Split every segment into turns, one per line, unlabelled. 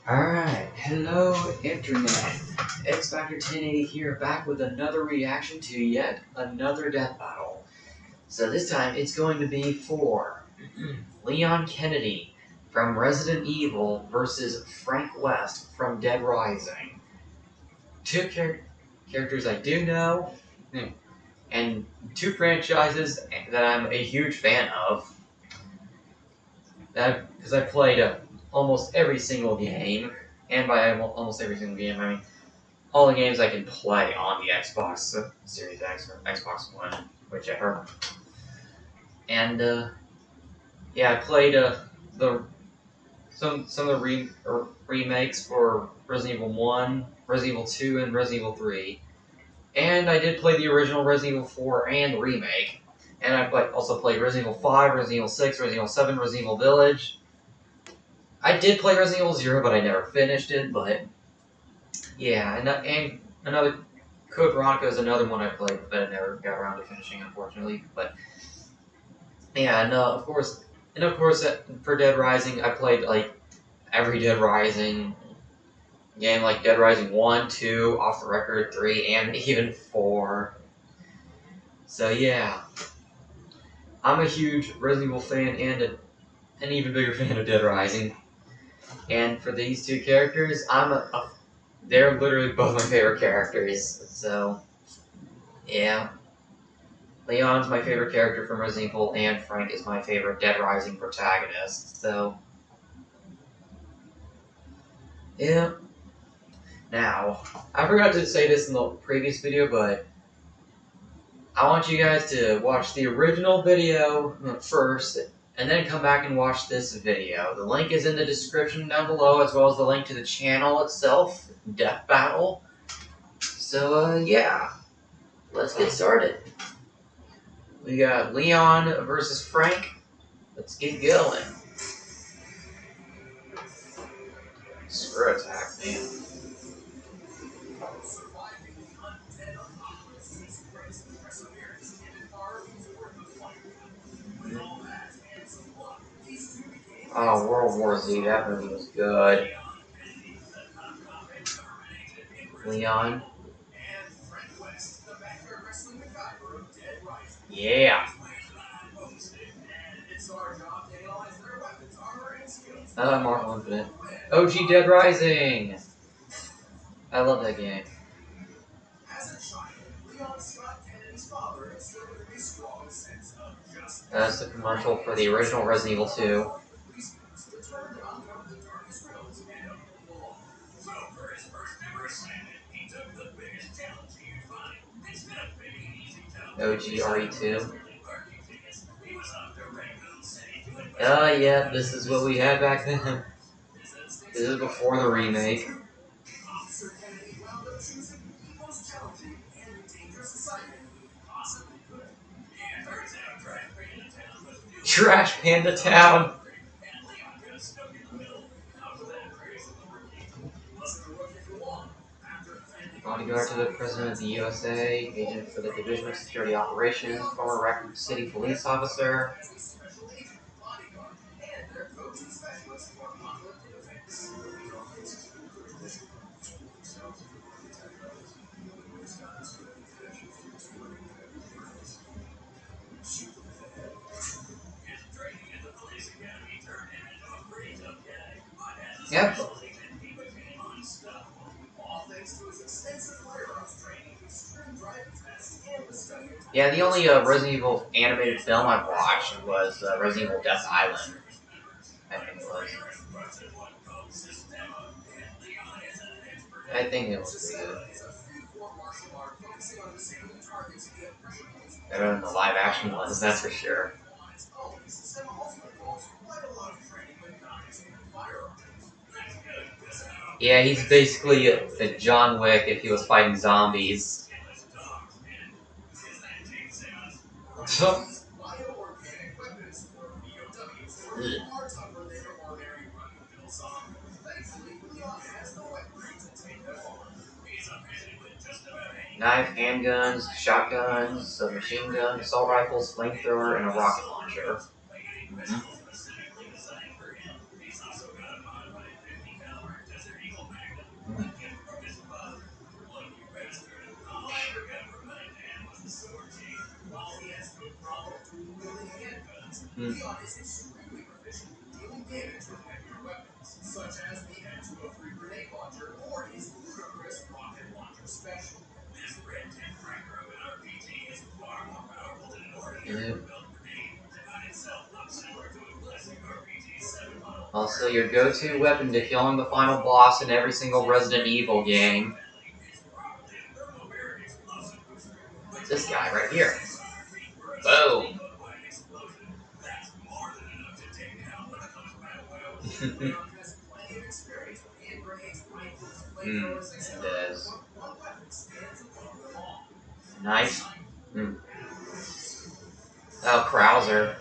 Alright, hello internet. X Factor 1080 here, back with another reaction to yet another death battle. So this time it's going to be for Leon Kennedy from Resident Evil versus Frank West from Dead Rising. Two characters I do know, and two franchises that I'm a huge fan of. Because I played almost every single game, and by almost every single game, I mean all the games I can play on the Xbox Series X or Xbox One, whichever. And yeah, I played some of the remakes for Resident Evil 1, Resident Evil 2, and Resident Evil 3. And I did play the original Resident Evil 4 and remake. And I also played Resident Evil 5, Resident Evil 6, Resident Evil 7, Resident Evil Village. I did play Resident Evil 0, but I never finished it. But yeah, and another Code Veronica is another one I played, but I never got around to finishing, unfortunately. But yeah, and of course, for Dead Rising, I played like every Dead Rising game, like Dead Rising 1, 2, Off the Record, 3, and even 4. So yeah, I'm a huge Resident Evil fan and an even bigger fan of Dead Rising. And for these two characters, they're literally both my favorite characters. So yeah. Leon's my favorite character from Resident Evil, and Frank is my favorite Dead Rising protagonist, so yeah. Now, I forgot to say this in the previous video, but I want you guys to watch the original video first, and then come back and watch this video. The link is in the description down below, as well as the link to the channel itself, Death Battle. So, yeah, let's get started. We got Leon versus Frank. Let's get going. Screw attack, man. Oh, World War Z, that movie was good. Leon. Yeah. Marvel Infinite. OG Dead Rising. I love that game. That's the commercial for the original Resident Evil 2. OG RE2. Yeah, this is what we had back then. This is before the remake. Trash Panda Town. Bodyguard to the President of the USA, agent for the Division of Security Operations, former Raccoon City police officer. Yep. Yeah, the only Resident Evil animated film I've watched was Resident Evil Death Island. I think it was. I think it was pretty good. Better than the live action ones, that's for sure. Yeah, he's basically the John Wick if he was fighting zombies. Knife, handguns, shotguns, submachine gun, assault rifles, flamethrower, and a rocket launcher. Yep. Also, your go-to weapon to killing the final boss in every single Resident Evil game. This guy right here. Boom. It is. Nice. Oh, Krauser.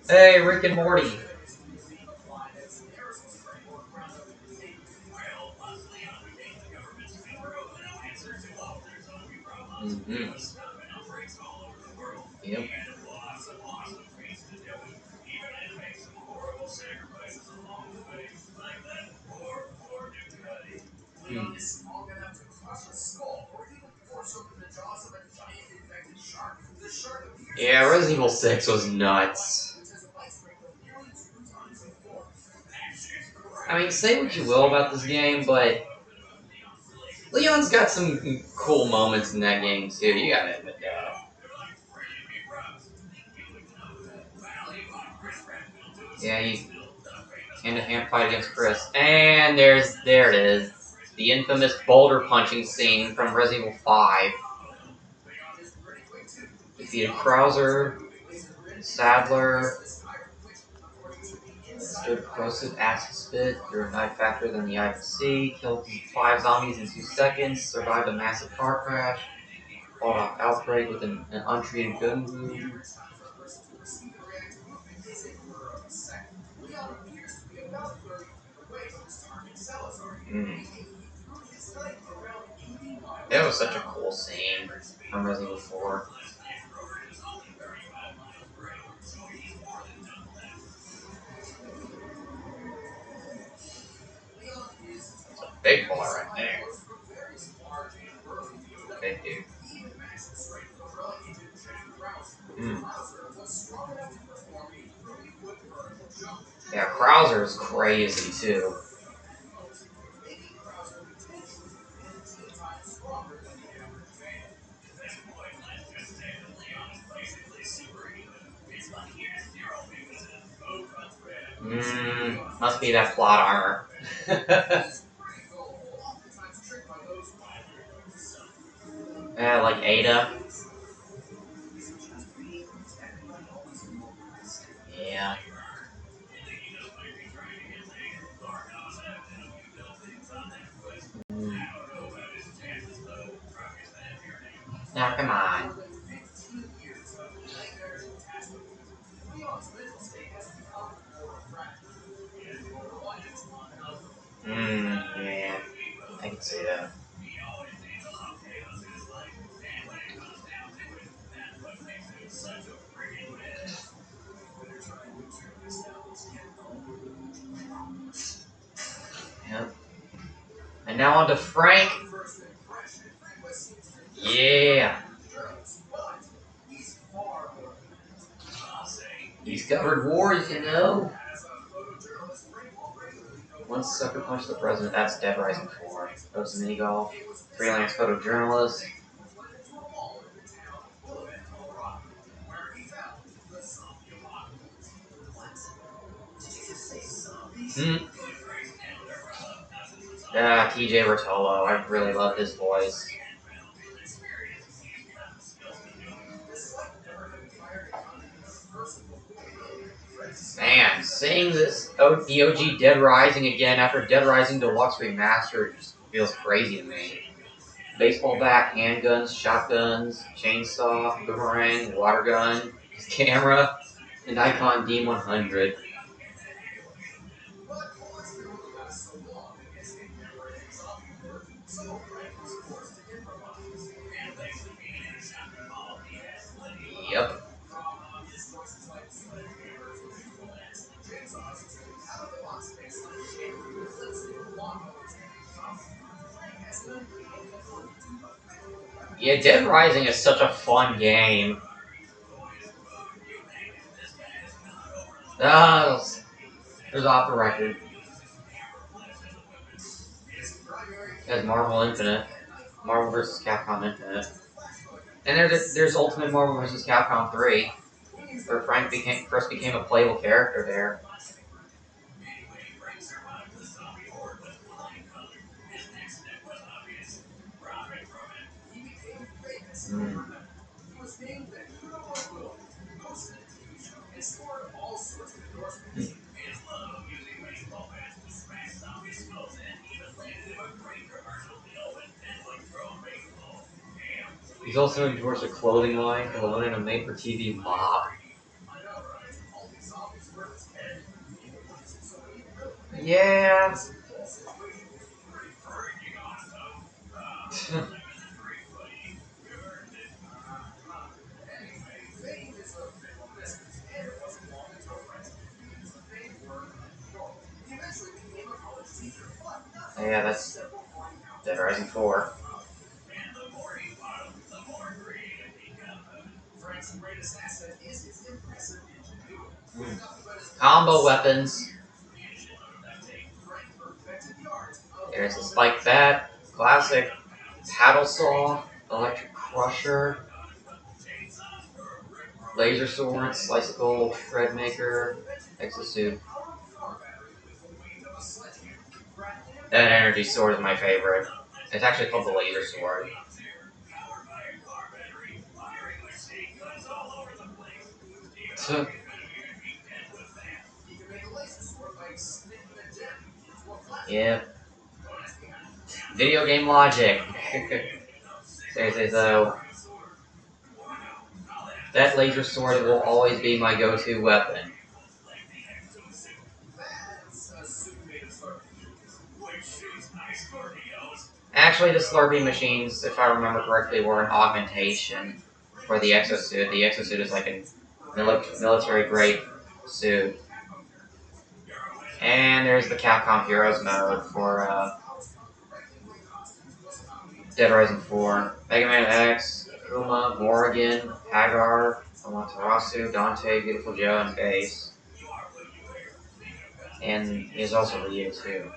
Hey, Rick and Morty. Yep. Yeah, Resident Evil 6 was nuts. I mean, say what you will about this game, but Leon's got some cool moments in that game too. You gotta admit that. Yeah, you hand-to-hand fight against Chris, and there it is, the infamous boulder punching scene from Resident Evil 5. Defeated Krauser, Sadler, stood corrosive acid spit, through a knife faster than the eye could see, killed 5 zombies in 2 seconds, survived a massive car crash, fought off Outbreak with an untreated gun wound. It was such a cool scene from Resident Evil 4. It's a big boy right there. Big dude. Yeah, Krauser is crazy too. Must be that plot armor. Yeah, like Ada. Yeah. Now come on. Yeah. I can see that. Yep. And now on to Frank. Yeah. He's covered wars, you know. One sucker punched the president. That's Dead Rising 4. Goes to mini golf. Freelance photojournalist. TJ Rotolo. I really love his voice. Man, seeing the OG Dead Rising again after Dead Rising Deluxe Remastered just feels crazy to me. Baseball bat, handguns, shotguns, chainsaw, boomerang, water gun, camera, and Nikon D100. Yeah, Dead Rising is such a fun game. Ah, there's off the record. There's Marvel Infinite. Marvel vs. Capcom Infinite. And there's Ultimate Marvel vs. Capcom 3, where Chris became a playable character there. Mm. He's also endorsed a clothing line for a made-for-TV mob. Yeah. Yeah, that's Dead Rising 4. Combo weapons. There's the Spike Bat, classic paddle saw, electric crusher, laser sword, sliceable, shred maker, exosuit. That energy sword is my favorite. It's actually called the laser sword. Yeah. Video game logic. Seriously though, that laser sword will always be my go-to weapon. Actually, the Slurpee machines, if I remember correctly, were an augmentation for the exosuit. The exosuit is like a military-grade suit. And there's the Capcom Heroes mode for Dead Rising 4. Mega Man X, Akuma, Morrigan, Hagar, Amaterasu, Dante, Beautiful Joe, and Bass. And he's also Ryu too.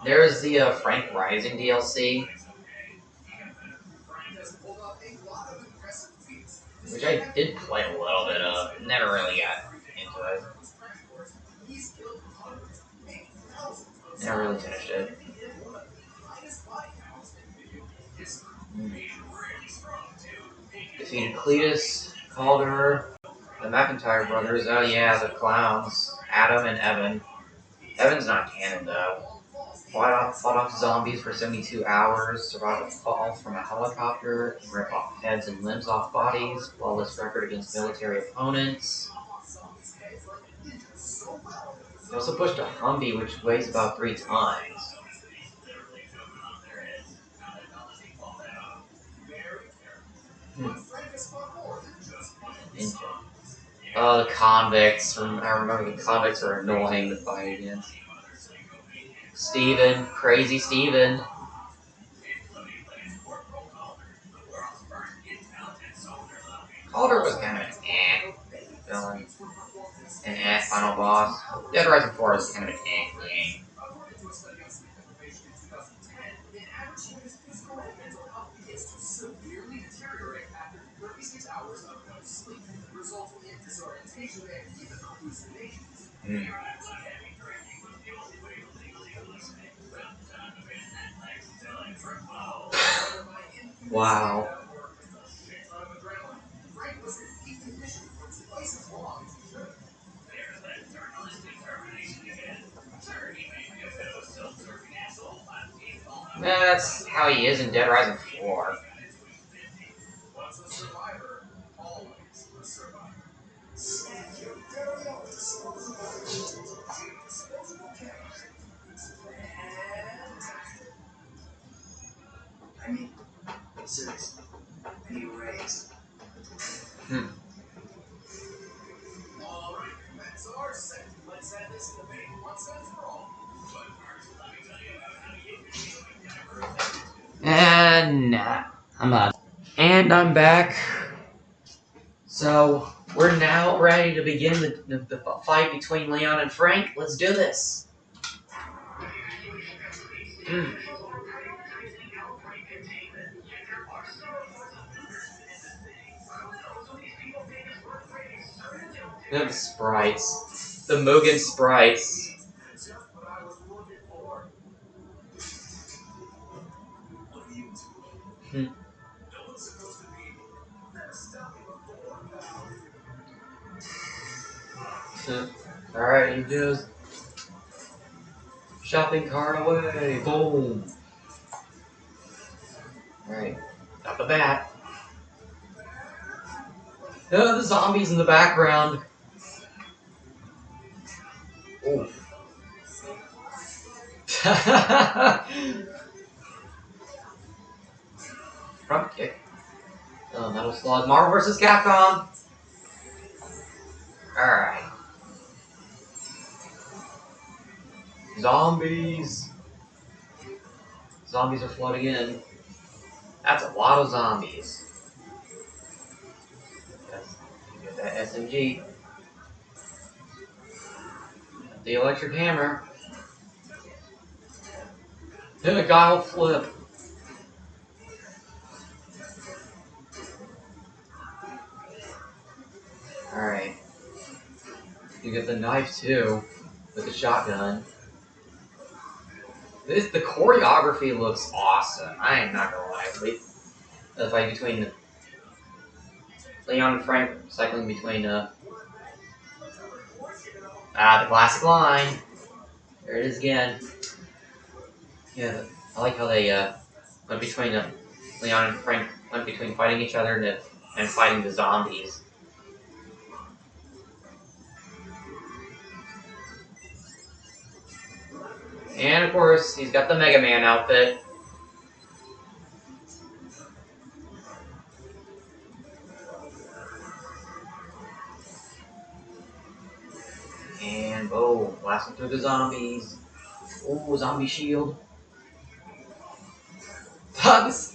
There's the Frank Rising DLC, which I did play a little bit of. Never really got into it. Never really finished it. Defeated Cletus, Calder, the McIntyre brothers. Oh yeah, the clowns. Adam and Evan. Evan's not canon though. Fought off zombies for 72 hours, survived a fall from a helicopter, rip off heads and limbs off bodies, flawless record against military opponents. He also pushed a Humvee, which weighs about 3 tons. The convicts. I remember the convicts are annoying to fight against. Steven, crazy Steven. Calder was kind of an villain. An final boss. Dead Rising 4 is kind of an game. Wow. That's how he is in Dead Rising 4.
And I'm not.
And I'm back. So we're now ready to begin the fight between Leon and Frank. Let's do this. The sprites. The Mugen sprites. Alright, you just shopping cart away. Boom. Alright, got the bat. The zombies in the background. Ooh. Front kick. Oh, Metal Slug. Marvel vs. Capcom. Alright. Zombies. Zombies are floating in. That's a lot of zombies. Get that SMG. The electric hammer. Then a guy will flip. Alright. You get the knife too. With the shotgun. The choreography looks awesome. I am not gonna lie. The fight between Leon and Frank cycling between the classic line. There it is again. Yeah, I like how they went between Leon and Frank went between fighting each other and fighting the zombies. And of course, he's got the Mega Man outfit. And oh, blasting through the zombies. Oh, zombie shield. Use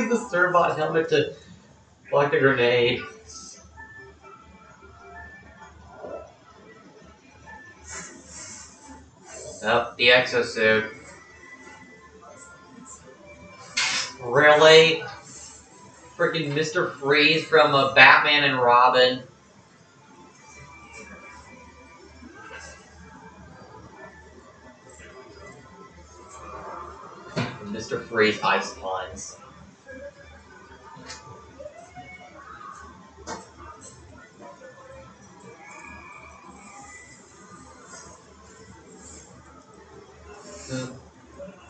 the Sturbot helmet to block the grenade. Oh, the exosuit. Really? Freaking Mr. Freeze from Batman and Robin. Mr. Freeze ice puns.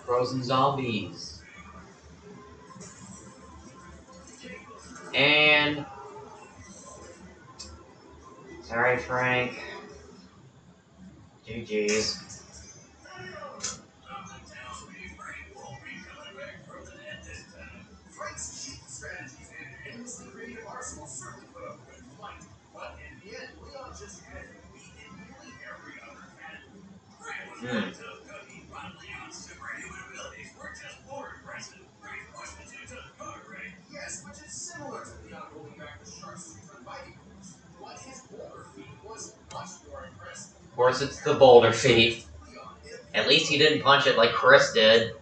Frozen zombies. And sorry, Frank. GG's. Of course, it's the boulder feet. At least he didn't punch it like Chris did.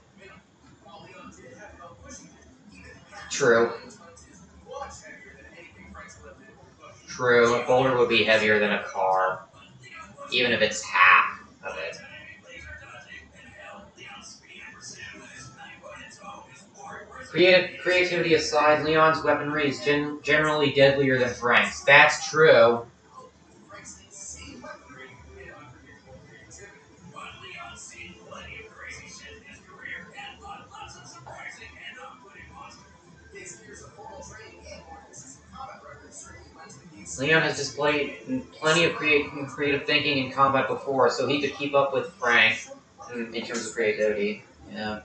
True. True, a boulder would be heavier than a car, even if it's half of it. Creativity aside, Leon's weaponry is generally deadlier than Frank's. That's true. Leon has displayed plenty of creative thinking in combat before, so he could keep up with Frank in terms of creativity. Yeah.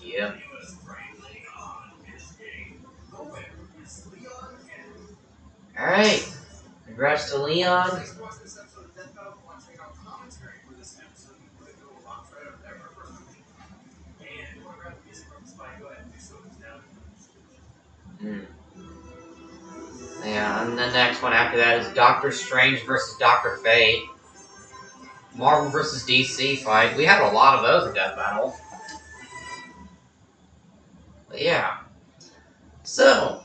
Yep. Alright. Congrats to Leon. Yeah, and the next one after that is Doctor Strange versus Dr. Fate. Marvel versus DC fight. We had a lot of those in Death Battle. But yeah. So,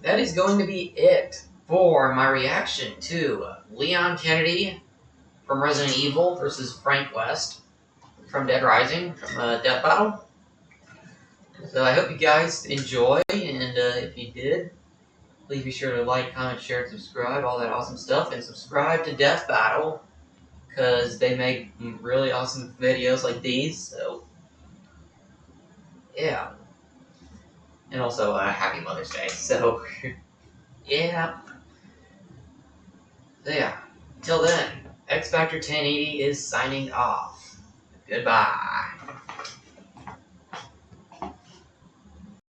that is going to be it for my reaction to Leon Kennedy from Resident Evil versus Frank West from Dead Rising, from Death Battle. So I hope you guys enjoy, and if you did, please be sure to like, comment, share, and subscribe, all that awesome stuff, and subscribe to Death Battle, because they make really awesome videos like these, so yeah. And also, Happy Mother's Day, so yeah. So yeah, until then, X Factor 1080 is signing off. Goodbye.